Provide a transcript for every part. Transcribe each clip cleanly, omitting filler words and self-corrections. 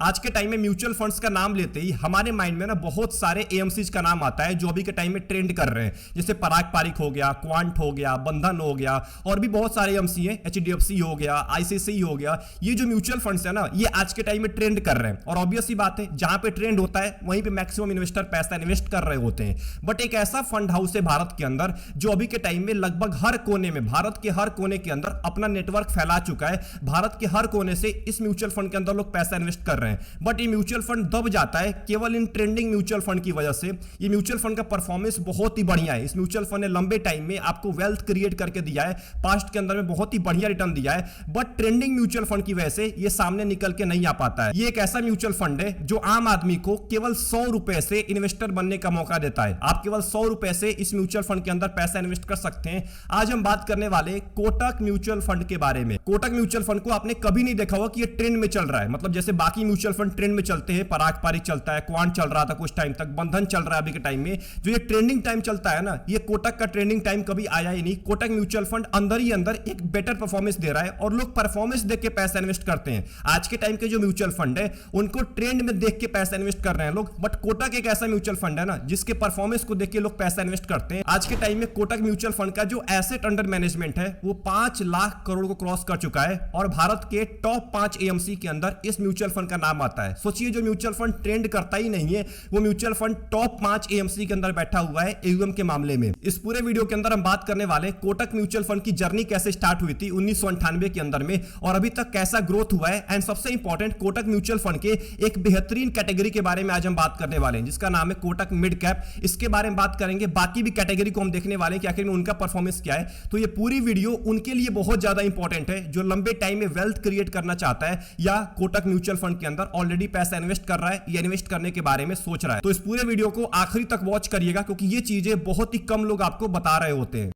आज के टाइम में म्यूचुअल फंड्स का नाम लेते ही हमारे माइंड में ना बहुत सारे एएमसीज का नाम आता है जो अभी के टाइम में ट्रेंड कर रहे हैं, जैसे पराग पारिक हो गया, क्वांट हो गया, बंधन हो गया और भी बहुत सारे एएमसी हैं, एचडीएफसी हो गया, आईसीआईसीआई हो गया। ये जो म्यूचुअल फंड्स है ना, ये आज के टाइम में ट्रेंड कर रहे हैं और ऑब्वियस सी बात है, जहां पे ट्रेंड होता है वहीं पे मैक्सिमम इन्वेस्टर पैसा इन्वेस्ट कर रहे होते हैं। बट एक ऐसा फंड हाउस है भारत के अंदर जो अभी के टाइम में लगभग हर कोने में, भारत के हर कोने के अंदर अपना नेटवर्क फैला चुका है। भारत के हर कोने से इस म्यूचुअल फंड के अंदर लोग पैसा इन्वेस्ट कर रहे हैं। बट ये म्यूचुअल फंड दब जाता है केवल इन ट्रेंडिंग म्यूचुअल फंड की वजह से। ये म्यूचुअल फंड का परफॉर्मेंस बहुत ही बढ़िया है। इस म्यूचुअल फंड ने लंबे टाइम में आपको वेल्थ क्रिएट करके दिया है, पास्ट के अंदर में बहुत ही बढ़िया रिटर्न दिया है। बट ट्रेंडिंग म्यूचुअल फंड की वजह से ये सामने निकल के नहीं आ पाता है। ये एक ऐसा म्यूचुअल फंड है जो आम आदमी को केवल 100 रुपए से इन्वेस्टर बनने का मौका देता है। आप केवल 100 रुपए से इस म्यूचुअल फंड के अंदर पैसा इन्वेस्ट कर सकते हैं। आज हम बात करने वाले कोटक म्यूचुअल फंड के बारे में। कोटक म्यूचुअल फंड को आपने कभी नहीं देखा होगा कि ये ट्रेंड में चल रहा है, मतलब जैसे बाकी म्यूचुअल फंड ट्रेंड में चलते हैं, पराग पारिक चलता है, क्वांट चल रहा था कुछ टाइम तक, बंधन चल रहा है अभी के टाइम में। जो ये ट्रेंडिंग टाइम चलता है ना, ये कोटक का ट्रेंडिंग टाइम कभी आया ही नहीं। कोटक म्यूचुअल फंड अंदर ही अंदर एक बेटर परफॉर्मेंस दे रहा है और लोग परफॉर्मेंस देख के पैसा इन्वेस्ट करते हैं। आज के टाइम के जो म्यूचुअल फंड है उनको ट्रेंड में देख के पैसा इन्वेस्ट कर रहे हैं लोग, बट कोटक एक ऐसा म्यूचुअल फंड है ना जिसके परफॉर्मेंस को देख के लोग पैसा इन्वेस्ट करते हैं। आज के टाइम में कोटक म्यूचुअल फंड का जो एसेट अंडर मैनेजमेंट है वो 5 लाख करोड़ को क्रॉस कर चुका है और भारत के टॉप 5 एएमसी के अंदर इस म्यूचुअल फंड का नाम आता है। सोचिए, जो म्यूचुअल फंड ट्रेंड करता ही नहीं है वो म्यूचुअल फंड टॉप 5 एएमसी के अंदर बैठा हुआ है एयूएम के मामले में। इस पूरे वीडियो के अंदर हम बात करने वाले कोटक म्यूचुअल फंड की जर्नी कैसे स्टार्ट हुई थी 1998 के अंदर में और अभी तक कैसा ग्रोथ हुआ है, एंड सबसे इंपॉर्टेंट कोटक म्यूचुअल फंड के एक बेहतरीन कैटेगरी के बारे में आज हम बात करने वाले हैं जिसका नाम है कोटक मिड कैप। इसके बारे में बात करेंगे, बाकी भी कैटेगरी को हम देखने वाले हैं कि आखिर में उनका परफॉर्मेंस क्या है। तो ये पूरी वीडियो उनके लिए बहुत ज्यादा इंपॉर्टेंट है जो लंबे टाइम में वेल्थ क्रिएट करना चाहता है या कोटक म्यूचुअल फंड के अंदर ऑलरेडी पैसा इन्वेस्ट कर रहा है या इन्वेस्ट करने के बारे में सोच रहा है। तो इस पूरे वीडियो को आखिरी तक वॉच करिएगा क्योंकि ये चीजें बहुत ही कम लोग आपको बता रहे होते हैं।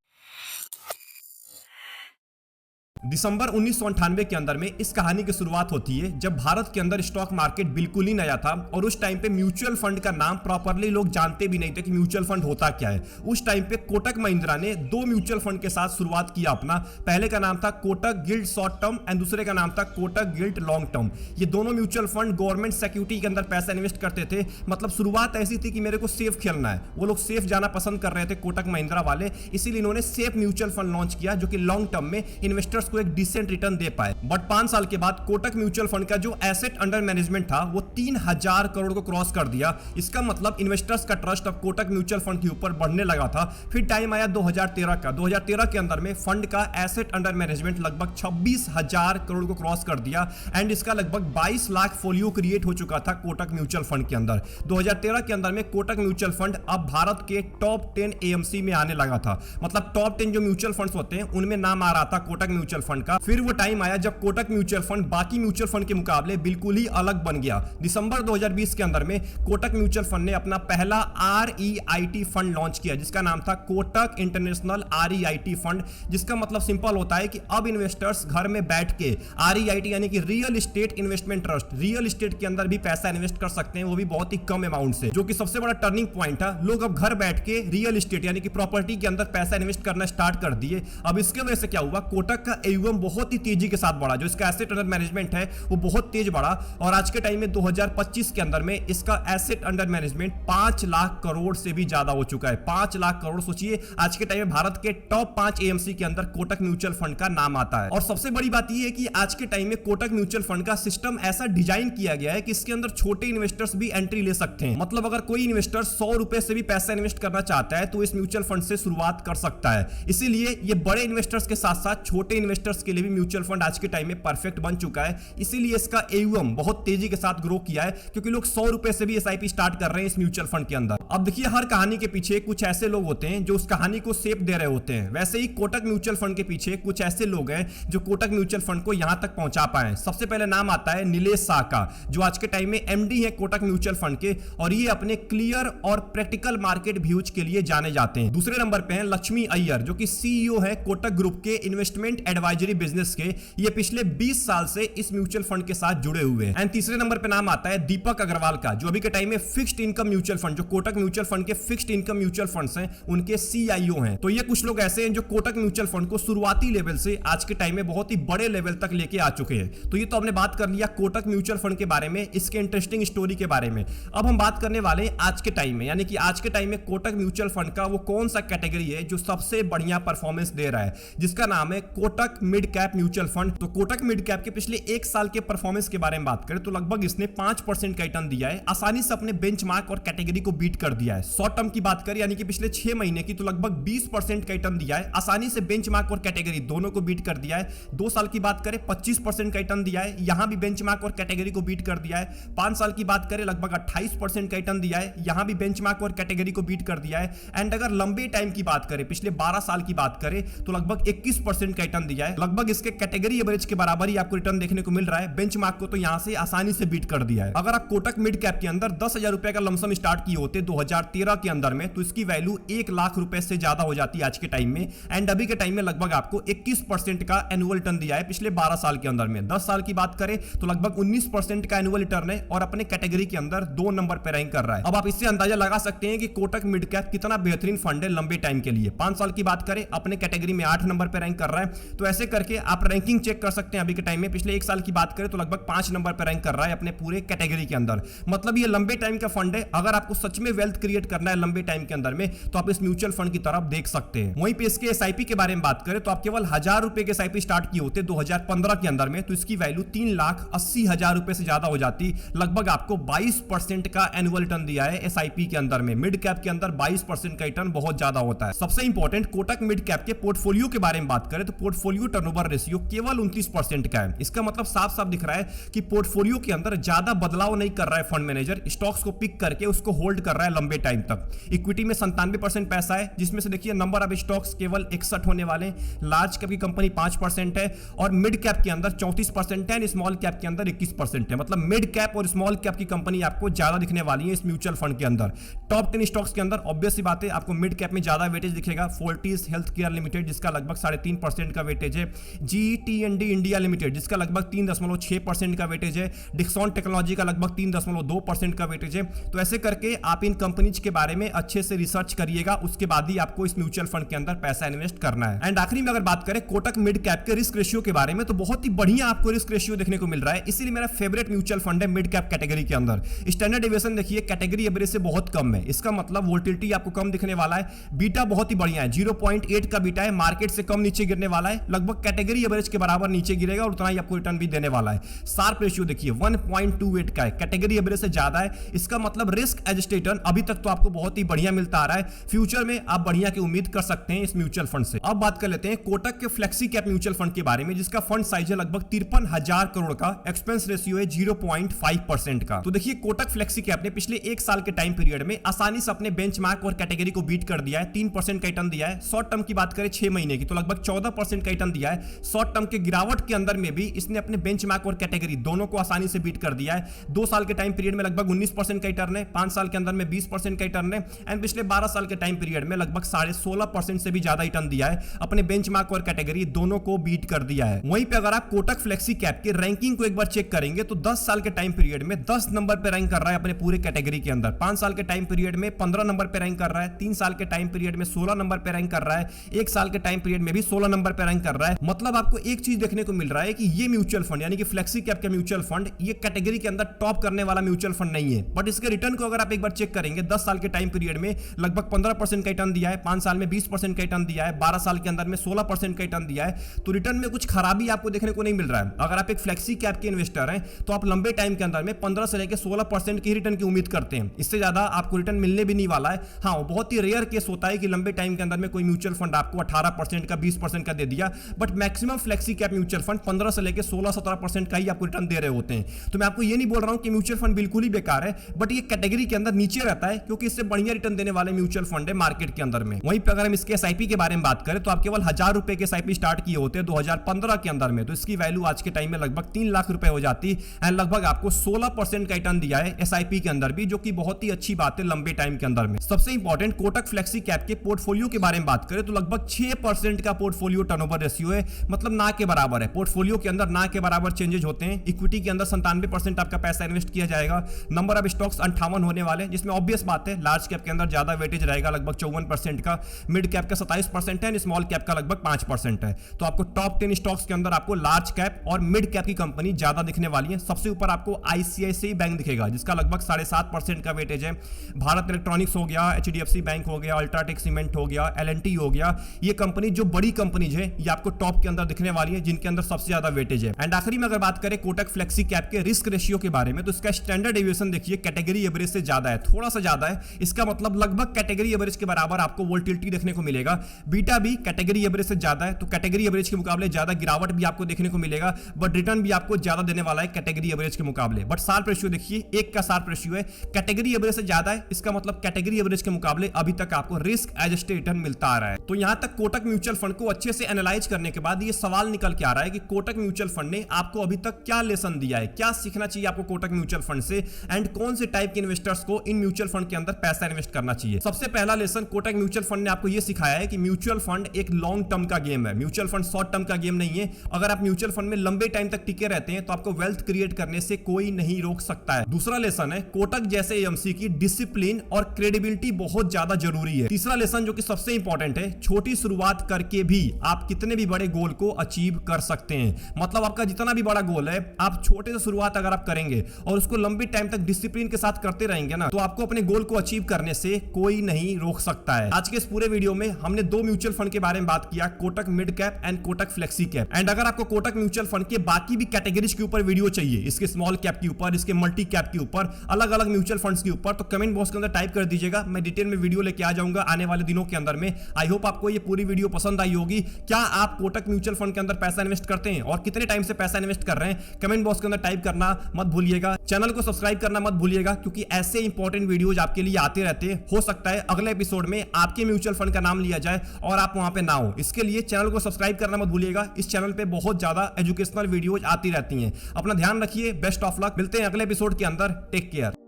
दिसंबर 1998 के अंदर में इस कहानी की शुरुआत होती है जब भारत के अंदर स्टॉक मार्केट बिल्कुल ही नया था और उस टाइम पे म्यूचुअल फंड का नाम प्रॉपर्ली लोग जानते भी नहीं थे कि म्यूचुअल फंड होता क्या है। उस टाइम पे कोटक महिंद्रा ने 2 म्यूचुअल फंड के साथ शुरुआत किया अपना। पहले का नाम था Kotak guild short term and दूसरे का नाम था कोटक गिल्ड लॉन्ग टर्म। ये दोनों म्यूचुअल फंड गवर्नमेंट सिक्योरिटी के अंदर पैसा इन्वेस्ट करते थे। मतलब शुरुआत ऐसी थी कि मेरे को सेफ खेलना है, वो लोग सेफ जाना पसंद कर रहे थे कोटक महिंद्रा वाले, इसीलिए इन्होंने सेफ म्यूचुअल फंड लॉन्च किया जो कि लॉन्ग टर्म में इन्वेस्टर्स को एक डिसेंट रिटर्न दे पाए। बट 5 साल के बाद कोटक म्यूचुअल फंड का जो एसेट अंडर मैनेजमेंट था वो 3000 करोड़ को क्रॉस कर दिया। इसका मतलब इन्वेस्टर्स का ट्रस्ट अब कोटक म्यूचुअल फंड के ऊपर बढ़ने लगा था। फिर टाइम आया 2013 का। 2013 के अंदर में फंड का एसेट अंडर मैनेजमेंट लगभग 26,000 करोड़ को क्रॉस कर दिया एंड इसका लगभग 22 लाख फोलियो क्रिएट हो चुका था कोटक म्यूचुअल फंड के अंदर। 2013 के अंदर में कोटक म्यूचुअल फंड अब भारत के टॉप 10 एएमसी में आने लगा था। मतलब टॉप 10 जो म्यूचुअल फंड्स होते हैं उनमें नाम आ रहा था कोटक म्यूचुअल फंड का। फिर वो टाइम आया जब कोटक म्यूचुअल फंड बाकी म्यूचुअल फंड के मुकाबले बिल्कुल ही अलग बन गया। दिसंबर 2020 के अंदर में कोटक म्यूचुअल फंड ने अपना पहला REIT फंड लॉन्च किया जिसका नाम था कोटक इंटरनेशनल REIT फंड, जिसका मतलब सिंपल होता है कि अब इन्वेस्टर्स घर में बैठ के REIT यानी कि real estate investment trust, real estate के अंदर भी पैसा इन्वेस्ट कर सकते हैं, वो भी बहुत ही कम अमाउंट से, जो कि सबसे बड़ा टर्निंग पॉइंट था। लोग अब घर बैठ के रियल एस्टेट यानी कि प्रॉपर्टी के अंदर पैसा इन्वेस्ट करना स्टार्ट कर दिए। अब इसके वजह से क्या हुआ, कोटक का AUM बहुत ही तेजी के साथ बढ़ा, जो इसका एसेट अंडर मैनेजमेंट है वो बहुत तेज बढ़ा और आज के टाइम में 2025 के अंदर में इसका asset under management 5 lakh crore से भी ज्यादा हो चुका है। 5 लाख करोड़। सोचिए, आज के टाइम में भारत के टॉप 5 एएमसी के अंदर कोटक म्यूचुअल फंड का नाम आता है। और सबसे बड़ी बात यह है कि आज के टाइम में कोटक म्यूचुअल फंड का सिस्टम ऐसा डिजाइन किया गया है कि इसके अंदर छोटे इन्वेस्टर्स भी एंट्री ले सकते हैं। मतलब अगर कोई इन्वेस्टर 100 रुपए से भी पैसा इन्वेस्ट करना चाहता है तो इस म्यूचुअल फंड से शुरुआत कर सकता है। इसीलिए ये बड़े इन्वेस्टर्स के साथ साथ छोटे इन्वेस्टर्स के लिए भी म्यूचुअल फंड आज के टाइम में परफेक्ट बन चुका है। इसीलिए इसका AUM बहुत तेजी के साथ ग्रो किया है क्योंकि लोग 100 रुपए से भी SIP स्टार्ट कर रहे हैं इस म्यूचुअल फंड के अंदर। अब देखिए, हर कहानी के पीछे कुछ ऐसे लोग होते हैं जो उस कहानी को शेप दे रहे होते हैं। वैसे ही कोटक म्यूचुअल फंड के पीछे कुछ ऐसे लोग हैं जो कोटक म्यूचुअल फंड को यहां तक पहुंचा पाए। सबसे पहले नाम आता है नीलेश शाह का, जो आज के टाइम में MD है कोटक म्यूचुअल फंड के और ये अपने क्लियर और प्रैक्टिकल मार्केट व्यूज के लिए जाने जाते हैं। दूसरे नंबर पे हैं लक्ष्मी अय्यर, जो कि CEO है कोटक ग्रुप के इन्वेस्टमेंट एडवाइजर एडवाइजरी बिजनेस के, ये पिछले 20 साल से इस म्यूचुअल फंड के साथ जुड़े हुए हैं। एंड तीसरे नंबर पे नाम आता है दीपक अग्रवाल का, जो अभी के टाइम में फिक्स्ड इनकम म्यूचुअल फंड, जो कोटक म्यूचुअल फंड के फिक्स्ड इनकम म्यूचुअल फंड्स हैं, उनके CIO हैं। तो ये कुछ लोग ऐसे हैं जो कोटक म्यूचुअल फंड को शुरुआती लेवल से आज के टाइम में बहुत ही बड़े लेवल तक लेके आ चुके हैं। तो ये तो हमने बात कर लिया कोटक म्यूचुअल फंड के बारे में, इसके इंटरेस्टिंग स्टोरी के बारे में। अब हम बात करने वाले हैं आज के टाइम में, यानी कि आज के टाइम में कोटक म्यूचुअल फंड का वो कौन सा कैटेगरी है जो सबसे बढ़िया परफॉर्मेंस दे रहा है, जिसका नाम है Kotak mid cap mutual fund. तो कोटक मिड कैप के पिछले 1 साल के परफॉर्मेंस के बारे में बात करें तो लगभग इसने 5% का रिटर्न दिया है, आसानी से अपने बेंचमार्क और कैटेगरी को बीट कर दिया है। शॉर्ट टर्म की बात करें यानी कि पिछले 6 महीने की, तो लगभग 20% का रिटर्न दिया है, आसानी से बेंचमार्क और कैटेगरी दोनों को बीट कर दिया है। 2 साल की बात करें 25% का रिटर्न दिया है, यहां भी बेंचमार्क और कैटेगरी को बीट कर दिया है। 5 साल की बात करें लगभग 28% का रिटर्न दिया है, यहां भी बेंचमार्क और कैटेगरी को बीट कर दिया है। एंड अगर लंबे टाइम की बात करें, पिछले 12 साल की बात करें तो लगभग 21% का रिटर्न दिया है, लगभग इसके कैटेगरी एवरेज के बराबर ही आपको रिटर्न देखने को मिल रहा है। बेंचमार्क को तो यहां से आसानी से बीट कर दिया है। अगर आप कोटक मिड कैप के अंदर 10,000 रुपए का लमसम स्टार्ट किए होते 2013 के अंदर में, तो इसकी वैल्यू 1 लाख रुपए से ज्यादा हो जाती है आज के टाइम में। एंड अभी के टाइम में लगभग आपको 21% का एनुअल रिटर्न दिया है पिछले 12 साल के अंदर में। 10 साल की बात करें तो लगभग 19% का एनुअल रिटर्न है और अपने कैटेगरी के अंदर 2 नंबर पर रैंक कर रहा है। अब आप इससे अंदाजा लगा सकते हैं कि कोटक मिड कैप कितना बेहतरीन फंड है लंबे टाइम के लिए। 5 साल की बात करें अपने कैटेगरी में 8 नंबर पर रैंक कर रहा है। तो ऐसे करके आप रैंकिंग चेक कर सकते हैं अभी के टाइम में। पिछले 1 साल की बात करें तो लगभग 5 नंबर पर रैंक कर रहा है अपने पूरे कैटेगरी के अंदर। मतलब ये लंबे टाइम का फंड है। अगर आपको सच में वेल्थ क्रिएट करना है लंबे टाइम के अंदर में, तो आप इस म्यूचुअल फंड की तरफ देख सकते हैं। वहीं पे इसके SIP के बारे में बात करें तो आप केवल 1000 रुपए के SIP स्टार्ट किए होते 2015 के अंदर में, तो इसकी वैल्यू 3,80,000 रुपए से ज्यादा हो जाती। लगभग आपको 22% का एनुअल रिटर्न दिया है SIP के अंदर में। मिड कैप के अंदर 22% का रिटर्न बहुत ज्यादा होता है। सबसे इंपॉर्टेंट, कोटक मिड कैप के पोर्टफोलियो के बारे में बात करें तो पोर्टफोलियो टर्नओवर रेशियो केवल 29% का है। इसका मतलब साफ साफ दिख रहा है कि पोर्टफोलियो के अंदर ज्यादा बदलाव नहीं कर रहा है फंड मैनेजर, स्टॉक्स को पिक करके उसको होल्ड कर रहा है लंबे टाइम तक। इक्विटी में 97% पैसा है, जिसमें से देखिए नंबर ऑफ स्टॉक्स केवल 61 होने वाले। लार्ज कैप की कंपनी 5% है और मिड कैप के अंदर 34% है, स्मॉल कैप के अंदर 21% है। मतलब मिड कैप और स्मॉल कैप की कंपनी आपको ज्यादा दिखने वाली है इस म्यूचुअल फंड के अंदर। टॉप 10 स्टॉक्स के अंदर ऑब्वियस सी बात है आपको मिड कैप में ज्यादा वेटेज दिखेगा। फोर्टिस हेल्थ केयर लिमिटेड जिसका लगभग 3.5% का वेटेज है, GE&T इंडिया लिमिटेड जिसका लगभग 3.6% का वेटेज है, डिक्सॉन टेक्नोलॉजी का लगभग 3.2% का वेटेज है। तो ऐसे करके आप इन कंपनीज के बारे में अच्छे से रिसर्च करिएगा, उसके बाद ही आपको इस म्यूचुअल फंड के अंदर पैसा इन्वेस्ट करना है। एंड आखिरी में अगर बात करें कोटक मिड कैप के रिस्क रेशियो के बारे में, तो बहुत ही बढ़िया आपको रिस्क रेशियो देखने को मिल रहा है। इसीलिए मेरा फेवरेट म्यूचुअल फंड है मिड कैप कैटेगरी के अंदर। स्टैंडर्ड डेविएशन देखिए कैटेगरी एवरेज से बहुत कम है, इसका मतलब वोलेटिलिटी आपको कम दिखने वाला है। बीटा बहुत ही बढ़िया है, 0.8 का बीटा है, मार्केट से कम नीचे गिरने वाला है, लगभग कैटेगरी एवरेज के बराबर नीचे गिरेगा और उतना ही आपको रिटर्न भी देने वाला है। शार्प रेशियो देखिए 1.28 का है, कैटेगरी एवरेज से ज्यादा है। इसका मतलब रिस्क एडजस्टेड रिटर्न अभी तक तो आपको बहुत ही बढ़िया मिलता आ रहा है। फ्यूचर में आप बढ़िया की उम्मीद कर सकते हैं इस म्यूचुअल फंड से। अब बात कर लेते हैं कोटक के फ्लेक्सी कैप म्यूचुअल फंड के बारे में, जिसका फंड साइज है लगभग 53,000 करोड़ का, एक्सपेंस रेशियो है 0.5% का। तो देखिए कोटक फ्लेक्सी कैप ने पिछले 1 साल के टाइम पीरियड में आसानी से अपने बेंचमार्क और कैटेगरी को बीट कर दिया है। 3% का रिटर्न दिया है। शॉर्ट टर्म की बात करें 6 महीने की, तो लगभग 14% का रिटर्न दिया है। शॉर्ट टर्म के गिरावट के अंदर में भी इसने अपने बेंचमार्क और कैटेगरी दोनों को आसानी से बीट कर दिया है। 2 साल के टाइम पीरियड में लगभग 19% का रिटर्न है, 5 साल के अंदर में 20% का रिटर्न है, एंड पिछले 12 साल के टाइम पीरियड में लगभग 16.5% से भी ज्यादा रिटर्न दिया है। अपने बेंचमार्क और कैटेगरी दोनों को बीट कर दिया है। वहीं पे अगर आप कोटक फ्लेक्सी कैप के रैंकिंग को एक बार चेक करेंगे तो 10 साल के टाइम पीरियड में 10 नंबर पे रैंक कर रहा है अपने पूरे कैटेगरी के अंदर। 5 साल के टाइम पीरियड में 15 नंबर पे रैंक कर रहा है, 3 साल के टाइम पीरियड में 16 नंबर पे रैंक कर रहा है, 1 साल के टाइम पीरियड में भी 16 नंबर पे रैंक कर रहा है। मतलब आपको एक चीज देखने को मिल रहा है कि ये म्यूचुअल फंड यानी कि फ्लेक्सी कैप का म्यूचुअल फंड ये कैटेगरी के अंदर टॉप करने वाला म्यूचुअल फंड नहीं है, बट इसके रिटर्न को अगर आप एक बार चेक करेंगे 10 साल के टाइम पीरियड में लगभग 15% का रिटर्न दिया है, 5 साल में 20% का रिटर्न दिया है, 12 साल के अंदर में 16% का रिटर्न दिया है। तो रिटर्न में कुछ खराबी आपको देखने को नहीं मिल रहा है। अगर आप एक फ्लेक्सी कैप के इन्वेस्टर हैं तो आप लंबे टाइम के अंदर में 15 से लेकर 16% की रिटर्न की उम्मीद करते हैं, इससे ज्यादा आपको रिटर्न मिलने भी नहीं वाला है। हाँ, बहुत ही रेयर केस होता है कि लंबे टाइम के अंदर में कोई म्यूचुअल फंड आपको 18% का 20% का दे दिया, but maximum flexi cap mutual fund 15 से लेकर 16-17% का ही आपको रिटर्न दे रहे होते हैं। तो मैं आपको ये नहीं बोल रहा हूं कि म्यूचुअल फंड बिल्कुल ही बेकार है, बट ये कैटेगरी के अंदर नीचे रहता है क्योंकि इससे बढ़िया रिटर्न देने वाले म्यूचुअल फंड है मार्केट के अंदर में। वहीं पर अगर हम इसके SIP के बारे में बात करें तो आप केवल 1000 रुपए के SIP स्टार्ट किए होते हैं 2015 के अंदर में, तो इसकी वैल्यू आज के टाइम में लगभग 3 लाख रुपए हो जाती है। लगभग आपको 16% का रिटर्न दिया है SIP के अंदर भी, जो कि बहुत ही अच्छी बात है लंबे टाइम के अंदर में। सबसे इंपॉर्टेंट कोटक फ्लेक्सी कैप के पोर्टफोलियो के बारे में बात करें तो लगभग 6% का पोर्टफोलियो टर्नओवर रेशियो रेशियो है, मतलब ना के बराबर है। पोर्टफोलियो के अंदर ना के बराबर चेंजेस होते हैं। इक्विटी के अंदर 97% आपका पैसा इन्वेस्ट किया जाएगा। नंबर ऑफ स्टॉक्स 58 होने वाले, जिसमें ऑब्वियस बात है लार्ज कैप के अंदर ज्यादा वेटेज रहेगा, लगभग 54% का, मिड कैप का 27% है, स्मॉल कैप का लगभग 5% है। तो आपको टॉप 10 स्टॉक्स के अंदर आपको लार्ज कैप और मिड कैप की कंपनी ज्यादा दिखने वाली है। सबसे ऊपर आपको आईसीआईसीआई बैंक दिखेगा, जिसका लगभग 7.5% का वेटेज है। भारत इलेक्ट्रॉनिक्स हो गया, एचडीएफसी बैंक हो गया, अल्ट्राटेक सीमेंट हो गया, एलएनटी हो गया, ये कंपनी जो बड़ी कंपनीज है ये आपको टॉप के अंदर दिखने वाली है, जिनके अंदर सबसे ज्यादा वेटेज है। एंड आखिरी में अगर बात करें कोटक फ्लेक्सी कैप के रिस्क रेशियो के बारे में, तो इसका स्टैंडर्ड डेविएशन देखिए कैटेगरी एवरेज से ज्यादा है, थोड़ा सा ज्यादा है। इसका मतलब लगभग कैटेगरी एवरेज के बराबर आपको वोल्टिलिटी देखने को मिलेगा। बीटा भी कैटेगरी एवरेज से ज्यादा है, तो कैटेगरी एवरेज के मुकाबले ज्यादा गिरावट भी आपको देखने को मिलेगा, बट रिटर्न भी आपको ज्यादा देने वाला है कैटेगरी एवरेज के मुकाबले। बट शार्प रेशियो देखिए, एक का शार्प रेशियो है, कैटेगरी एवरेज से ज्यादा है, इसका मतलब कैटेगरी एवरेज के मुकाबले अभी तक आपको रिस्क एडजस्टेड रिटर्न मिलता आ रहा है। तो यहां तक कोटक म्यूचुअल फंड को अच्छे से एनालाइज करने के बाद ये सवाल निकल के आ रहा है कि कोटक म्यूचुअल फंड ने आपको अभी तक क्या लेसन दिया है, क्या सीखना चाहिए आपको कोटक म्यूचुअल फंड से, एंड कौन से टाइप के इन्वेस्टर्स को इन म्यूचुअल फंड के अंदर पैसा इन्वेस्ट करना चाहिए। सबसे पहला लेसन कोटक म्यूचुअल फंड ने आपको यह सिखाया है कि म्यूचुअल फंड एक लॉन्ग टर्म का गेम है, म्यूचुअल फंड शॉर्ट टर्म का गेम नहीं है। अगर आप म्यूचुअल फंड में लंबे टाइम तक टिके रहते हैं तो आपको वेल्थ क्रिएट करने से कोई नहीं रोक सकता है। दूसरा लेसन है कोटक जैसे एएमसी की डिसिप्लिन और क्रेडिबिलिटी बहुत ज्यादा जरूरी है। तीसरा लेसन जो कि सबसे इंपॉर्टेंट है, छोटी शुरुआत करके भी आप कितने भी बड़े गोल को अचीव कर सकते हैं। मतलब आपका जितना भी बड़ा गोल है, आप छोटे से शुरुआत अगर आप करेंगे और उसको लंबी टाइम तक डिसिप्लिन के साथ करते रहेंगे ना, तो आपको अपने गोल को अचीव करने से कोई नहीं रोक सकता है। आज के इस पूरे वीडियो में हमने दो म्यूचुअल फंड के बारे में बात किया, Kotak mid cap and Kotak flexi cap. And अगर आपको कोटक म्यूचुअल फंड के बाकी भी कैटेगरीज के ऊपर वीडियो चाहिए, इसके स्मॉल कैप के ऊपर, इसके मल्टी कैप के ऊपर, अलग अलग म्यूचुअल फंड्स के ऊपर, तो कमेंट बॉक्स के अंदर टाइप कर दीजिएगा, मैं डिटेल में वीडियो लेके आ जाऊंगा आने वाले दिनों के अंदर में। आई होप आपको ये पूरी वीडियो पसंद आई होगी। क्या आप कोटक म्यूचुअल फंड के अंदर पैसा इन्वेस्ट करते हैं और कितने टाइम से पैसा इन्वेस्ट कर रहे हैं, कमेंट बॉक्स के अंदर टाइप करना मत भूलिएगा। चैनल को सब्सक्राइब करना मत भूलिएगा, क्योंकि ऐसे इंपॉर्टेंट वीडियोज आपके लिए आते रहते हैं। हो सकता है अगले एपिसोड में आपके म्यूचुअल फंड का नाम लिया जाए और आप वहां पे ना हो, इसके लिए चैनल को सब्सक्राइब करना मत भूलिएगा। इस चैनल पे बहुत ज्यादा एजुकेशनल वीडियोज आती रहती हैं। अपना ध्यान रखिए, बेस्ट ऑफ लक, मिलते हैं अगले एपिसोड के अंदर, टेक केयर।